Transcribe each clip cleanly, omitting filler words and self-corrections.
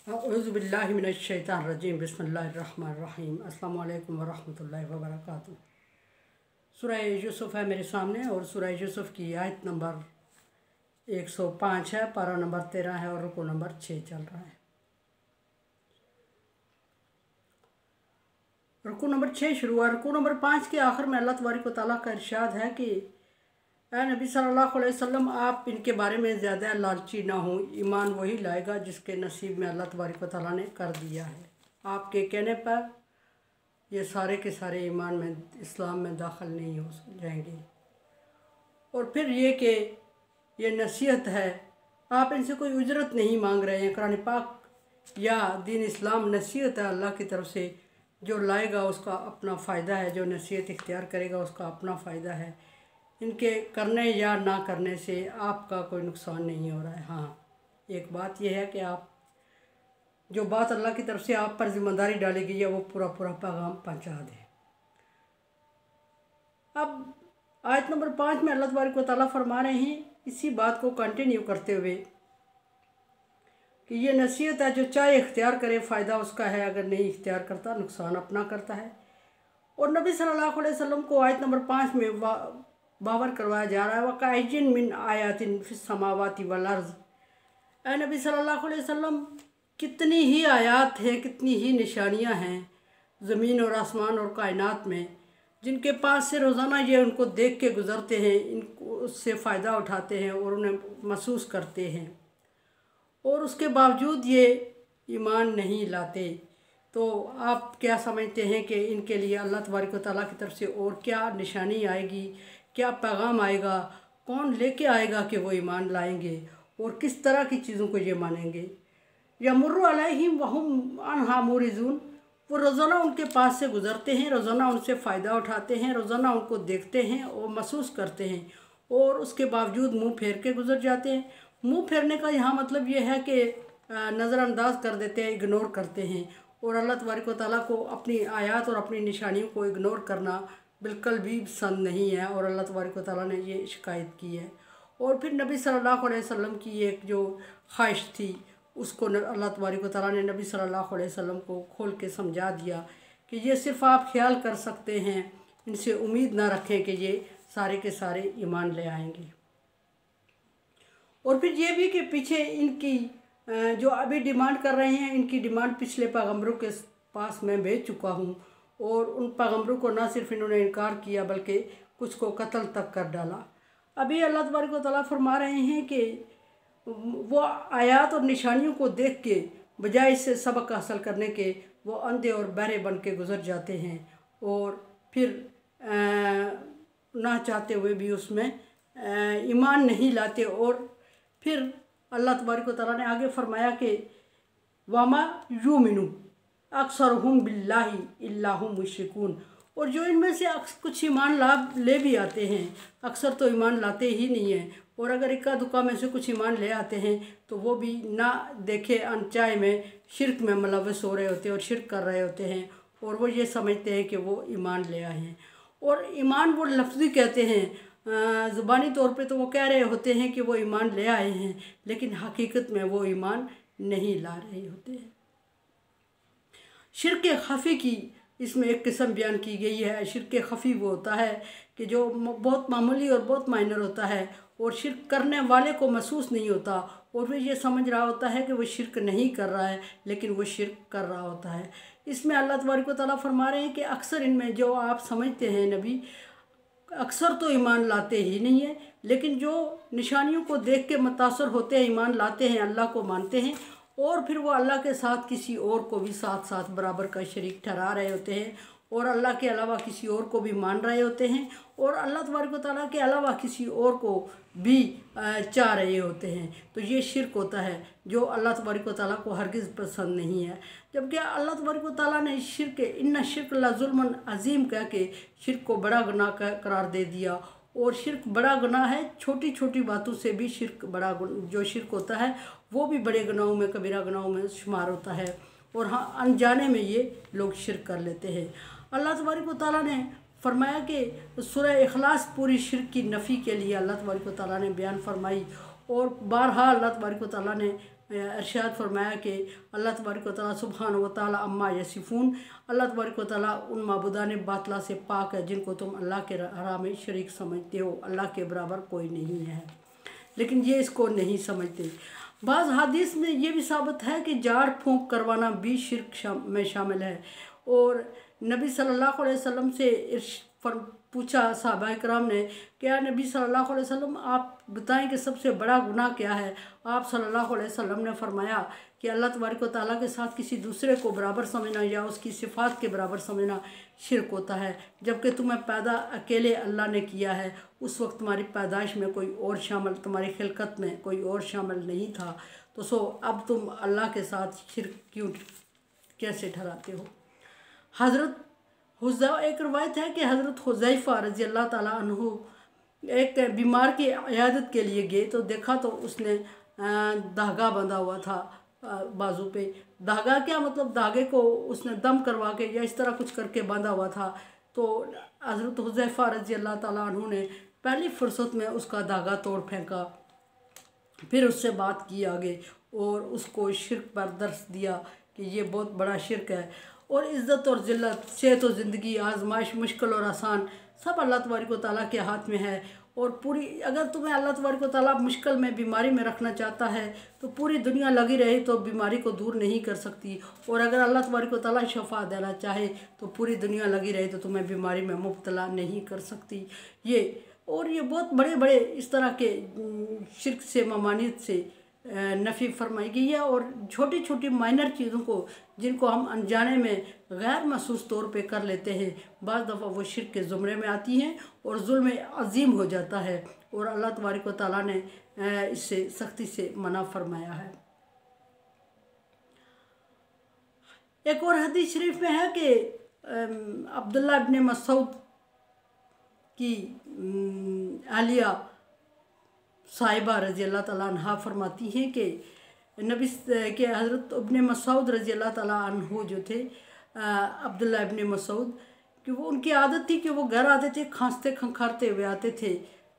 औज़ुबिल्लाहिमिनश्शैतानिर्रजीम बिस्मिल्लाहिर्रहमानिर्रहीम अस्सलामु अलैकुम वरहमतुल्लाहि वबरकातुहू। सूरह यूसुफ है मेरे सामने और सूरह यूसुफ की आयत नंबर 105 है, पारा नंबर 13 है और रुकू नंबर 6 चल रहा है। रुकू नंबर 6 शुरू हुआ। रुकू नंबर 5 के आखिर में अल्लाह तबारक व तआला का इरशाद है कि ऐ नबी सल्लल्लाहु अलैहि वसल्लम, आप इनके बारे में ज़्यादा लालची ना हो। ईमान वही लाएगा जिसके नसीब में अल्लाह तबारक व तआला ने कर दिया है। आपके कहने पर ये सारे के सारे ईमान में, इस्लाम में दाखिल नहीं हो जाएंगे। और फिर ये कि ये नसीहत है, आप इनसे कोई उजरत नहीं मांग रहे हैं। कुरान पाक या दीन इस्लाम नसीहत है अल्लाह की तरफ से। जो लाएगा उसका अपना फ़ायदा है, जो नसीहत इख्तियार करेगा उसका अपना फ़ायदा है। इनके करने या ना करने से आपका कोई नुकसान नहीं हो रहा है। हाँ, एक बात यह है कि आप जो बात अल्लाह की तरफ से आप पर ज़िम्मेदारी डाली गई है वो पूरा पैगाम पहुँचा दें। अब आयत नंबर 5 में अल्लाह तबारक व तआला फरमा रहे हैं, इसी बात को कंटिन्यू करते हुए कि ये नसीहत है, जो चाहे इख्तियार करे फ़ायदा उसका है, अगर नहीं इख्तियार करता नुकसान अपना करता है। और नबी सल्लल्लाहु अलैहि वसल्लम को आयत नंबर 5 में बावर करवाया जा रहा है, वकाइजिन मिन आयातिन फिस समावाति वल अर्ज़। ऐ नबी सल्लल्लाहु अलैहि वसल्लम, कितनी ही आयात हैं, कितनी ही निशानियां हैं ज़मीन और आसमान और कायनात में, जिनके पास से रोज़ाना ये उनको देख के गुज़रते हैं, इनको उससे फ़ायदा उठाते हैं और उन्हें महसूस करते हैं, और उसके बावजूद ये ईमान नहीं लाते। तो आप क्या समझते हैं कि इनके लिए अल्लाह तबारक व तआला की तरफ से और क्या निशानी आएगी, क्या पैगाम आएगा, कौन लेके आएगा कि वो ईमान लाएंगे और किस तरह की चीज़ों को ये मानेंगे। यमुर्रु अलैहिम वहुम अन्हा मुरिज़ून, वो रोज़ाना उनके पास से गुज़रते हैं, रोज़ाना उनसे फ़ायदा उठाते हैं, रोज़ाना उनको देखते हैं और महसूस करते हैं, और उसके बावजूद मुँह फेर के गुज़र जाते हैं। मुँह फेरने का यहाँ मतलब ये है कि नज़रअंदाज कर देते हैं, इग्नोर करते हैं। और अल्लाह तबारक व तआला को अपनी आयात और अपनी निशानियों को इग्नोर करना बिल्कुल भी पसंद नहीं है, और अल्लाह तबारक व तआला ने ये शिकायत की है। और फिर नबी सल्लल्लाहु अलैहि वसल्लम की एक जो ख्वाहिश थी उसको अल्लाह तबारक व तआला ने नबी सल्लल्लाहु अलैहि वसल्लम को खोल के समझा दिया कि ये सिर्फ़ आप ख्याल कर सकते हैं, इनसे उम्मीद ना रखें कि ये सारे के सारे ईमान ले आएंगे। और फिर ये भी कि पीछे इनकी जो अभी डिमांड कर रहे हैं, इनकी डिमांड पिछले पैगम्बरों के पास मैं भेज चुका हूँ, और उन पैगम्बरों को ना सिर्फ इन्होंने इनकार किया बल्कि कुछ को कत्ल तक कर डाला। अभी अल्लाह तबारक व तआला फरमा रहे हैं कि वो आयात और निशानियों को देख के बजाय इससे सबक हासिल करने के वो अंधे और बहरे बन के गुज़र जाते हैं, और फिर ना चाहते हुए भी उसमें ईमान नहीं लाते। और फिर अल्लाह तबारक व तआला ने आगे फरमाया कि वमा युमिनु अक्सरुहुम बिल्लाहि इल्ला हुम मुश्रिकून, और जो इनमें से कुछ ईमान ले भी आते हैं, अक्सर तो ईमान लाते ही नहीं हैं, और अगर इक्का दुक्का में से कुछ ईमान ले आते हैं तो वो भी ना देखे अनचाहे में शिरक में मुलव्वस हो रहे होते हैं और शिरक कर रहे होते हैं, और वो ये समझते हैं कि वो ईमान ले आए हैं। और ईमान वो लफ्ज़ी कहते हैं, ज़ुबानी तौर पे तो वो कह रहे होते हैं कि वो ईमान ले आए हैं, लेकिन हकीकत में वो ईमान नहीं ला रहे होते हैं। शिरक खफ़ी की इसमें एक किस्म बयान की गई है। शिरक खफ़ी वो होता है कि जो बहुत मामूली और बहुत माइनर होता है, और शिरक करने वाले को महसूस नहीं होता, और वह ये समझ रहा होता है कि वो शिरक नहीं कर रहा है, लेकिन वो शिरक कर रहा होता है। इसमें अल्लाह तबारक व तआला फरमा रहे हैं कि अक्सर इनमें जो आप समझते हैं नबी, अक्सर तो ईमान लाते ही नहीं है, लेकिन जो निशानियों को देख के मुतासर होते हैं, ईमान लाते हैं, अल्लाह को मानते हैं, और फिर वो अल्लाह के साथ किसी और को भी साथ साथ बराबर का शरीक ठहरा रहे होते हैं, और अल्लाह के अलावा किसी और को भी मान रहे होते हैं, और अल्लाह तबारक व तआला के अलावा किसी और को भी चाह रहे होते हैं। तो ये शिरक होता है जो अल्लाह तबारक व तआला को हरगिज़ पसंद नहीं है। जबकि अल्लाह तबारक व तआला ने शिरक इन्ना शिरक लज़ुल्मन अज़ीम कह के शिरक को बड़ा गुनाह करार दे दिया, और शिरक बड़ा गुनाह है। छोटी छोटी बातों से भी शिरक जो शिरक होता है वो भी बड़े गुनाहों में, कबीरा गुनाहों में शुमार होता है, और हाँ, अनजाने में ये लोग शिरक कर लेते हैं। अल्लाह तबारक व तआला ने फरमाया कि सूरह इखलास पूरी शिरक की नफ़ी के लिए अल्लाह तबारक व तआला ने बयान फरमाई, और बारहा अल्लाह तबारक व तआला ने इरशाद फरमाया कि अल्लाह तबारक व तआला सुब्हान व तआला अम्मा यसिफून, अल्लाह तबारक व तआला उन माबूदान बातला से पाक है जिनको तुम अल्लाह के राह में शरीक समझते हो, अल्लाह के बराबर कोई नहीं है। लेकिन ये इसको नहीं समझते। बाज़ हदीस में ये भी साबित है कि झाड़ फूंक करवाना भी शिर्क में शामिल है। और नबी सल्लल्लाहु अलैहि वसल्लम से पूछा सहाबा इकराम ने, क्या नबी सल्लल्लाहु अलैहि वसल्लम आप बताएं कि सबसे बड़ा गुनाह क्या है। आप सल्लल्लाहु अलैहि वसल्लम ने फरमाया कि अल्लाह तबारक व तआला के साथ किसी दूसरे को बराबर समझना या उसकी सिफ़ात के बराबर समझना शिर्क होता है। जबकि तुम्हें पैदा अकेले अल्लाह ने किया है, उस वक्त तुम्हारी पैदाइश में कोई और शामिल, तुम्हारी खिलकत में कोई और शामिल नहीं था। तो अब तुम अल्लाह के साथ शिर्क क्यों कैसे ठहराते हो। एक रवायत है कि हज़रत हुज़ैफ़ा रज़ी अल्लाह ताला अन्हु एक बीमार की इयादत के लिए गए तो देखा तो उसने धागा बंधा हुआ था बाजू पे। धागा क्या मतलब, धागे को उसने दम करवा के या इस तरह कुछ करके बांधा हुआ था। तो हज़रत हुज़ैफ़ा रज़ी अल्लाह ताला अन्हु ने पहली फुर्सत में उसका धागा तोड़ फेंका, फिर उससे बात की आगे और उसको शिर्क पर दर्स दिया कि ये बहुत बड़ा शिर्क है। और इज़्ज़त और ज़िल्लत, सेहत और ज़िंदगी, आजमाइश, मुश्किल और आसान सब अल्लाह तबारक व तआला के हाथ में है। और पूरी अगर तुम्हें अल्लाह तबारक व तआला मुश्किल में, बीमारी में रखना चाहता है तो पूरी दुनिया लगी रहे तो बीमारी को दूर नहीं कर सकती। और अगर अल्लाह तबारक व तआला शफा देना चाहे तो पूरी दुनिया लगी रहे तो तुम्हें बीमारी में मुब्तला नहीं कर सकती। ये बहुत बड़े बड़े इस तरह के शिर्क से, ममानियत से नफ़ी फरमाई गई है। और छोटी छोटी माइनर चीज़ों को जिनको हम अनजाने में गैर महसूस तौर पे कर लेते हैं, बाज़ दफ़ा वो शिर्क के ज़ुमरे में आती हैं और जुल्म अज़ीम हो जाता है। और अल्लाह तबारक व तआला ने इससे सख्ती से मना फरमाया है। एक और हदीस शरीफ में है कि अब्दुल्ला इब्न मसूद की आलिया साहिबा रज़ी अल्लाह ताला अन्हा फरमाती हैं कि नबी के हज़रत इब्न मसूद रज़ी अल्लाह ताला अन्हु जो थे, अब्दुल्ला इब्न मसूद, कि वो उनकी आदत थी कि वो घर आते थे खांसते खंखारते हुए आते थे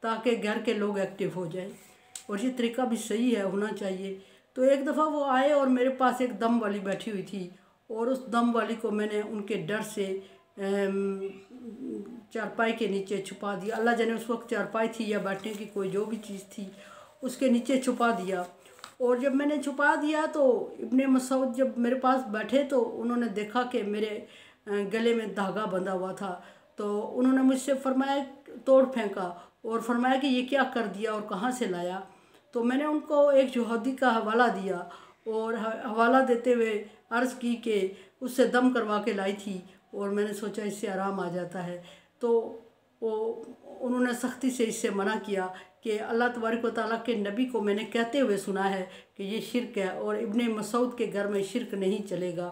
ताकि घर के लोग एक्टिव हो जाए। और ये तरीका भी सही है, होना चाहिए। तो एक दफ़ा वो आए और मेरे पास एक दम वाली बैठी हुई थी और उस दम वाली को मैंने उनके डर से चारपाई के नीचे छुपा दिया। अल्लाह जाने उस वक्त चारपाई थी या बैठने की कोई जो भी चीज़ थी उसके नीचे छुपा दिया। और जब मैंने छुपा दिया तो इब्ने मसूद जब मेरे पास बैठे तो उन्होंने देखा कि मेरे गले में धागा बंधा हुआ था। तो उन्होंने मुझसे फरमाया, तोड़ फेंका और फरमाया कि ये क्या कर दिया और कहाँ से लाया। तो मैंने उनको एक यहूदी का हवाला दिया और हवाला देते हुए अर्ज़ की कि उससे दम करवा के लाई थी और मैंने सोचा इससे आराम आ जाता है। तो उन्होंने सख्ती से इससे मना किया कि अल्लाह तबारक व तआला के नबी को मैंने कहते हुए सुना है कि ये शिर्क है और इब्ने मसूद के घर में शिर्क नहीं चलेगा।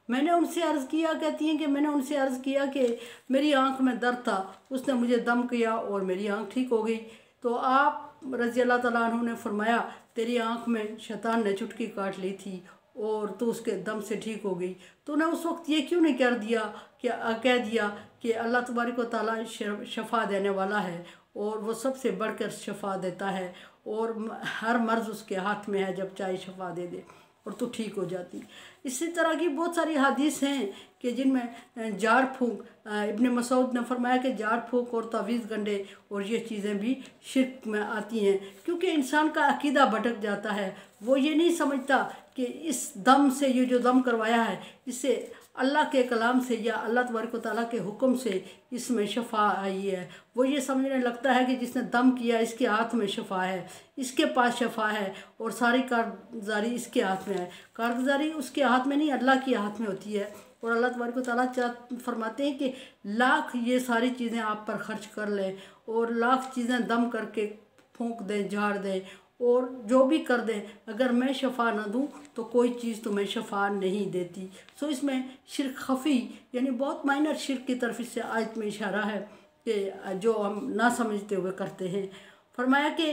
मैंने उनसे अर्ज़ किया, कहती हैं कि मैंने उनसे अर्ज़ किया कि मेरी आंख में दर्द था, उसने मुझे दम किया और मेरी आंख ठीक हो गई। तो आप रज़ी अल्लाह तआला अन्हु ने फरमाया, तेरी आंख में शैतान ने चुटकी काट ली थी और तो उसके दम से ठीक हो गई। तो उन्हें उस वक्त ये क्यों नहीं कर दिया कि कह दिया कि अल्लाह तबारक व तआला शफा देने वाला है और वो सबसे बढ़कर शफा देता है और हर मर्ज़ उसके हाथ में है, जब चाहे शफा दे दे और तो ठीक हो जाती। इसी तरह की बहुत सारी हदीस हैं कि जिनमें झाड़ फूंक, इब्ने मसूद ने फरमाया कि झाड़ फूंक और तावीज़ गंडे और ये चीज़ें भी शिर्क में आती हैं। क्योंकि इंसान का अकीदा भटक जाता है, वो ये नहीं समझता कि इस दम से, ये जो दम करवाया है, इससे अल्लाह के कलाम से या अल्लाह तबारक व तआला के हुक्म से इसमें शफा आई है। वो ये समझने लगता है कि जिसने दम किया इसके हाथ में शफा है, इसके पास शफा है और सारी कारगुजारी इसके हाथ में है। कारगुजारी उसके हाथ में नहीं, अल्लाह के हाथ में होती है। और अल्लाह तबारक व तआला फरमाते हैं कि लाख ये सारी चीज़ें आप पर खर्च कर लें और लाख चीज़ें दम करके फूंक दें, झाड़ दें और जो भी कर दें, अगर मैं शफा ना दूं तो कोई चीज़ तुम्हें शफा नहीं देती। सो इसमें शिर्क खफ़ी यानी बहुत माइनर शिर्क की तरफ इससे आयत में इशारा है कि जो हम ना समझते हुए करते हैं। फरमाया कि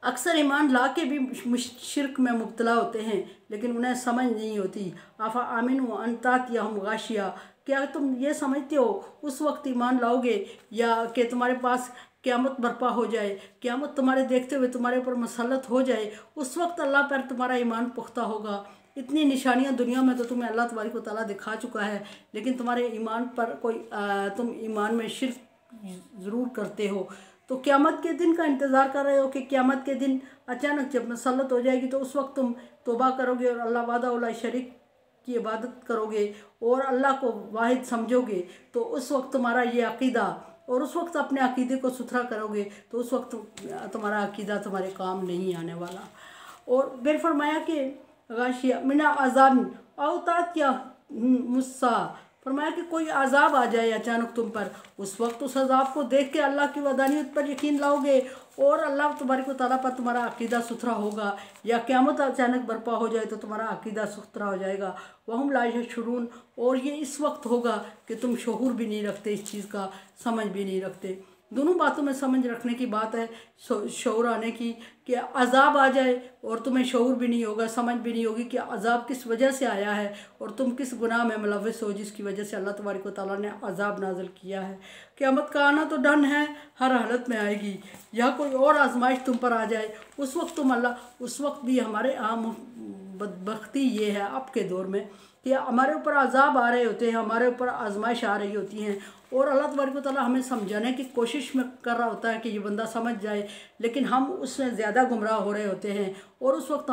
अक्सर ईमान ला के भी शिर्क में मुब्तला होते हैं लेकिन उन्हें समझ नहीं होती। आफा आमिन व अंतात या हम गाशिया, क्या तुम ये समझते हो उस वक्त ईमान लाओगे या कि तुम्हारे पास क़यामत बर्पा हो जाए, क़यामत तुम्हारे देखते हुए तुम्हारे ऊपर मसल्लत हो जाए, उस वक्त अल्लाह पर तुम्हारा ईमान पुख्ता होगा। इतनी निशानियां दुनिया में तो तुम्हें अल्लाह तबारक व तआला दिखा चुका है, लेकिन तुम्हारे ईमान पर तुम ईमान में शिर्क ज़रूर करते हो। तो क़यामत के दिन का इंतज़ार कर रहे हो कि क़यामत के दिन अचानक जब मसल्लत हो जाएगी तो उस वक्त तुम तौबा करोगे और अल्लाह वादा शरीक की इबादत करोगे और अल्लाह को वाहिद समझोगे। तो उस वक्त तुम्हारा ये अक़ीदा, और उस वक्त अपने अक़ीदे को सुथरा करोगे तो उस वक्त तुम्हारा अक़ीदा तुम्हारे काम नहीं आने वाला। और फिर फरमाया कि गाशिया मिना अज़ाब औतात या मुस्सा, फरमाया कि कोई अज़ाब आ जाए अचानक तुम पर, उस वक्त उस अज़ाब को देख के अल्लाह की वदानियत पर यकीन लाओगे और अल्लाह तबारक व तआला पर तुम्हारा अक़ीदा सुथरा होगा। या क़यामत अचानक बर्पा हो जाए तो तुम्हारा अक़ीदा सुथरा हो जाएगा। वहुम ला यशऊरून, और ये इस वक्त होगा कि तुम शऊर भी नहीं रखते, इस चीज़ का समझ भी नहीं रखते। दोनों बातों में समझ रखने की बात है, शऊर आने की, कि अज़ाब आ जाए और तुम्हें शऊर भी नहीं होगा, समझ भी नहीं होगी कि अज़ाब किस वजह से आया है और तुम किस गुनाह में मुलव्वस हो जिसकी वजह से अल्लाह तबारक व तआला ने अज़ाब नाज़िल किया है। क़यामत का आना तो डन है, हर हालत में आएगी। या कोई और आजमाइश तुम पर आ जाए उस वक्त उस वक्त भी हमारे आम बदबख्ती ये है अब के दौर में कि हमारे ऊपर अज़ाब आ रहे होते हैं, हमारे ऊपर आजमाइश आ रही होती हैं और अल्लाह तबारक व तआला हमें समझाने की कोशिश में कर रहा होता है कि ये बंदा समझ जाए, लेकिन हम उससे ज़्यादा गुमराह हो रहे होते हैं और उस वक्त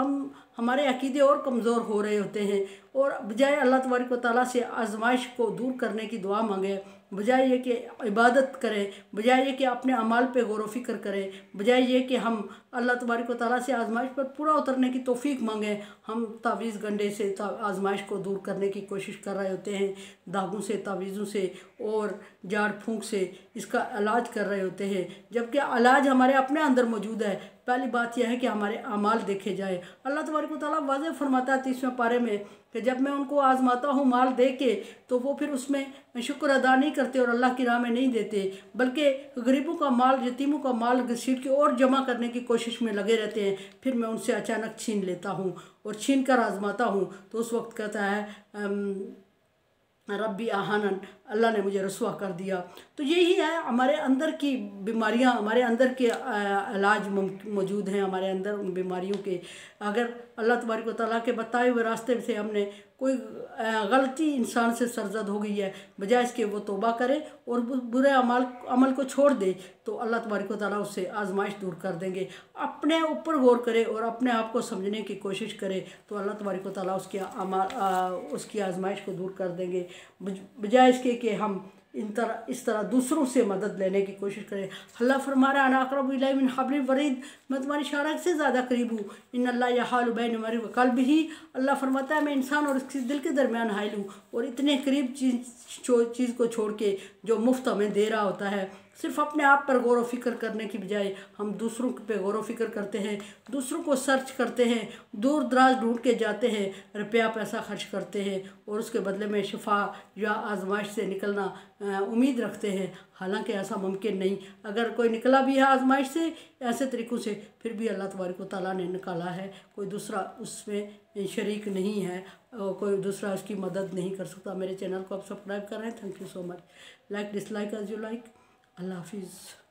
हमारे अक़ीदे और कमज़ोर हो रहे होते हैं। और बजाय अल्लाह तबारक व तआला से आजमाइश को दूर करने की दुआ मांगे, बजाय ये कि इबादत करें, बजाय ये कि अपने अमाल पे गौर व फिक्र करें, बजाय ये कि हम अल्लाह तबारक व तआला से आजमाइश पर पूरा उतरने की तौफीक मांगें, हम तावीज़ गंडे से आजमाइश को दूर करने की कोशिश कर रहे होते हैं, दागों से, तावीज़ों से और झाड़ फूंक से इसका इलाज कर रहे होते हैं, जबकि इलाज हमारे अपने अंदर मौजूद है। पहली बात यह है कि हमारे अमाल देखे जाए। अल्लाह तबारक व तआला वाज़ेह फरमाता है 30वें पारे में कि जब मैं उनको आज़माता हूँ माल दे के तो वो फिर उसमें शुक्र अदा नहीं करते और अल्लाह की राह में नहीं देते, बल्कि गरीबों का माल, यतीमों का माल घसीट के और जमा करने की कोशिश में लगे रहते हैं। फिर मैं उनसे अचानक छीन लेता हूँ और छीन कर आज़माता हूँ तो उस वक्त कहता है रब्बी आहानन, अल्लाह ने मुझे रसवा कर दिया। तो यही है, हमारे अंदर की बीमारियां, हमारे अंदर के इलाज मौजूद हैं हमारे अंदर उन बीमारियों के। अगर अल्लाह तबारक व तआला के बताए हुए रास्ते से हमने कोई गलती इंसान से सरजद हो गई है, बजाय इसके वो तौबा करे और बुरे अमल को छोड़ दे तो अल्लाह तबारक व तआला उससे आजमाइश दूर कर देंगे। अपने ऊपर गौर करे और अपने आप को समझने की कोशिश करे तो अल्लाह तबारक व तआला उसकी आजमाइश को दूर कर देंगे, बजाय इसके कि हम इस तरह दूसरों से मदद लेने की कोशिश करें। अल्लाह फरमा रहा है अना अक़रबु इलैहि मिन हब्लिल वरीद, मैं तुम्हारी शारक से ज़्यादा करीब हूँ। इन्नल्लाह यहालु बैन मरी व क़ल्बिही, अल्लाह फरमाता है मैं इंसान और इसके दिल के दरमियान हाइल हूँ। और इतने करीब चीज़ को छोड़ के जो मुफ्त हमें दे रहा होता है, सिर्फ अपने आप पर गौर व फिक्र करने की बजाय हम दूसरों पे गौर व फिक्र करते हैं, दूसरों को सर्च करते हैं, दूर दराज ढूंढ के जाते हैं, रुपया पैसा खर्च करते हैं और उसके बदले में शिफा या आजमाइश से निकलना उम्मीद रखते हैं। हालांकि ऐसा मुमकिन नहीं। अगर कोई निकला भी है आजमाइश से ऐसे तरीक़ों से, फिर भी अल्लाह तबारक व तआला ने निकाला है, कोई दूसरा उसमें शरीक नहीं है, कोई दूसरा उसकी मदद नहीं कर सकता। मेरे चैनल को आप सब्सक्राइब कर रहे हैं, thank you so much. Like dislike as you like. अल्लाह हाफिज़।